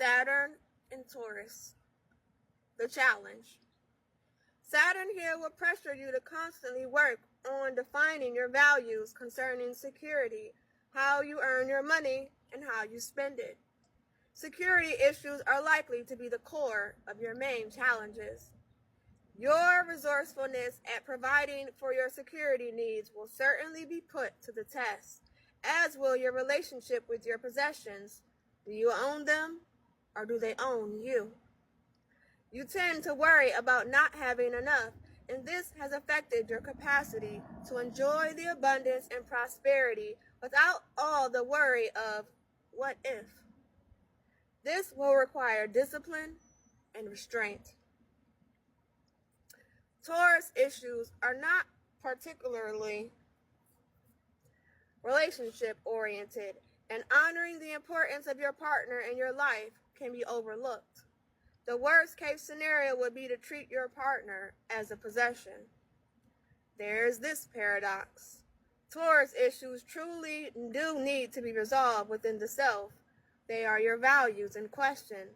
Saturn and Taurus. The challenge. Saturn here will pressure you to constantly work on defining your values concerning security, how you earn your money, and how you spend it. Security issues are likely to be the core of your main challenges. Your resourcefulness at providing for your security needs will certainly be put to the test, as will your relationship with your possessions. Do you own them, or do they own you? You tend to worry about not having enough, and this has affected your capacity to enjoy the abundance and prosperity without all the worry of what if. This will require discipline and restraint. Taurus issues are not particularly relationship-oriented, and honoring the importance of your partner in your life can be overlooked. The worst-case scenario would be to treat your partner as a possession. There's this paradox. Taurus issues truly do need to be resolved within the self. They are your values in question.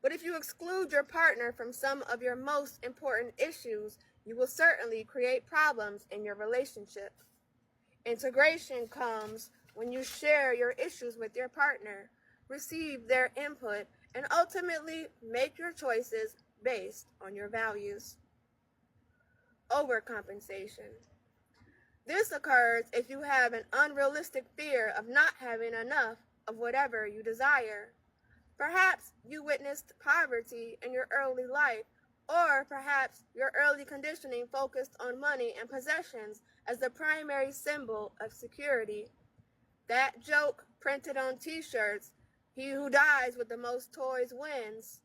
But if you exclude your partner from some of your most important issues, you will certainly create problems in your relationship. Integration comes when you share your issues with your partner, receive their input, and ultimately make your choices based on your values. Overcompensation. This occurs if you have an unrealistic fear of not having enough of whatever you desire. Perhaps you witnessed poverty in your early life, or perhaps your early conditioning focused on money and possessions as the primary symbol of security. That joke printed on t-shirts, "He who dies with the most toys wins,"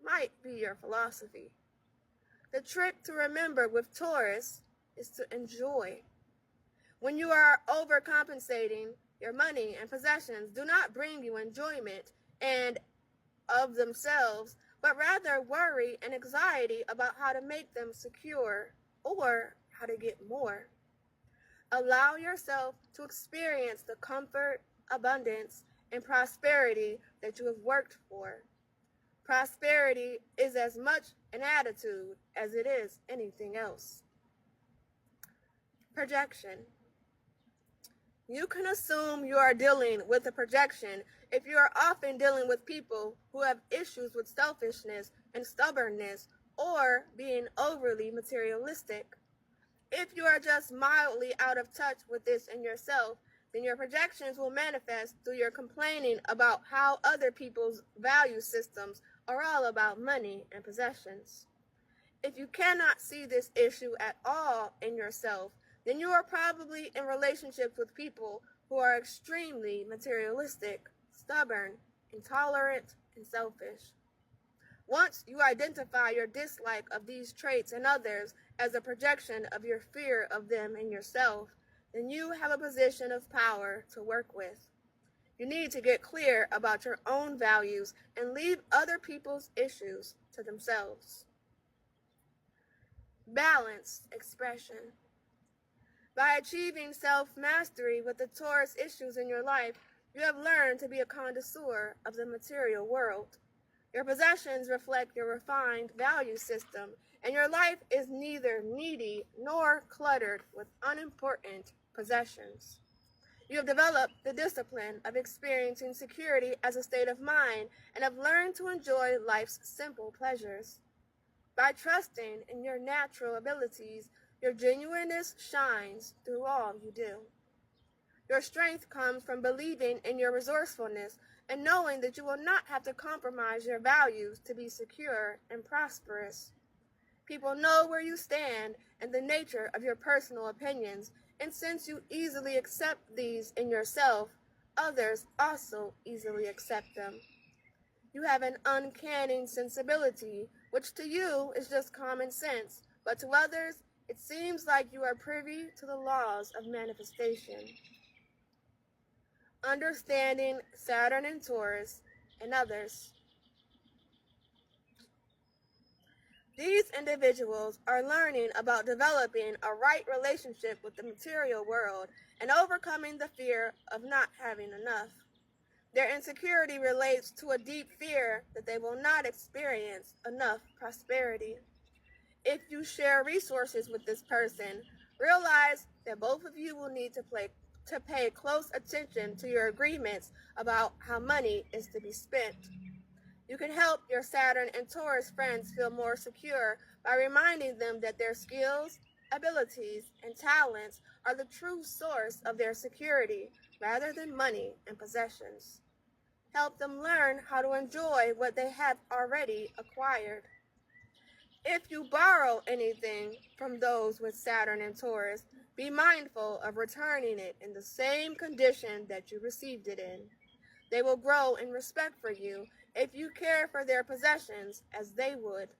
might be your philosophy. The trick to remember with Taurus is to enjoy. When you are overcompensating, your money and possessions do not bring you enjoyment and of themselves, but rather worry and anxiety about how to make them secure or how to get more. Allow yourself to experience the comfort, abundance, and prosperity that you have worked for. Prosperity is as much an attitude as it is anything else. Projection. You can assume you are dealing with a projection if you are often dealing with people who have issues with selfishness and stubbornness or being overly materialistic. If you are just mildly out of touch with this in yourself, then your projections will manifest through your complaining about how other people's value systems are all about money and possessions. If you cannot see this issue at all in yourself, then you are probably in relationships with people who are extremely materialistic, stubborn, intolerant, and selfish. Once you identify your dislike of these traits in others as a projection of your fear of them in yourself, then you have a position of power to work with. You need to get clear about your own values and leave other people's issues to themselves. Balanced expression. By achieving self-mastery with the Taurus issues in your life, you have learned to be a connoisseur of the material world. Your possessions reflect your refined value system, and your life is neither needy nor cluttered with unimportant possessions. You have developed the discipline of experiencing security as a state of mind and have learned to enjoy life's simple pleasures. By trusting in your natural abilities, your genuineness shines through all you do. Your strength comes from believing in your resourcefulness and knowing that you will not have to compromise your values to be secure and prosperous. People know where you stand and the nature of your personal opinions, and since you easily accept these in yourself, others also easily accept them. You have an uncanny sensibility, which to you is just common sense, but to others, it seems like you are privy to the laws of manifestation. Understanding Saturn and Taurus and others. These individuals are learning about developing a right relationship with the material world and overcoming the fear of not having enough. Their insecurity relates to a deep fear that they will not experience enough prosperity. If you share resources with this person, realize that both of you will need to pay close attention to your agreements about how money is to be spent. You can help your Saturn and Taurus friends feel more secure by reminding them that their skills, abilities, and talents are the true source of their security rather than money and possessions. Help them learn how to enjoy what they have already acquired. If you borrow anything from those with Saturn and Taurus, be mindful of returning it in the same condition that you received it in. They will grow in respect for you if you care for their possessions as they would.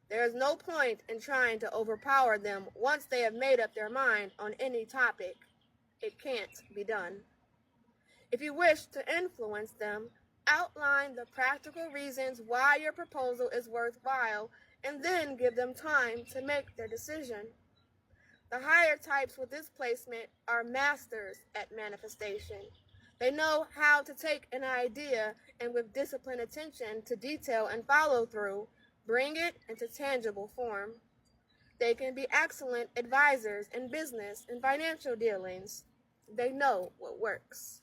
There is no point in trying to overpower them once they have made up their mind on any topic. It can't be done. If you wish to influence them, outline the practical reasons why your proposal is worthwhile and then give them time to make their decision. The higher types with this placement are masters at manifestation. They know how to take an idea and with disciplined attention to detail and follow through, bring it into tangible form. They can be excellent advisors in business and financial dealings. They know what works.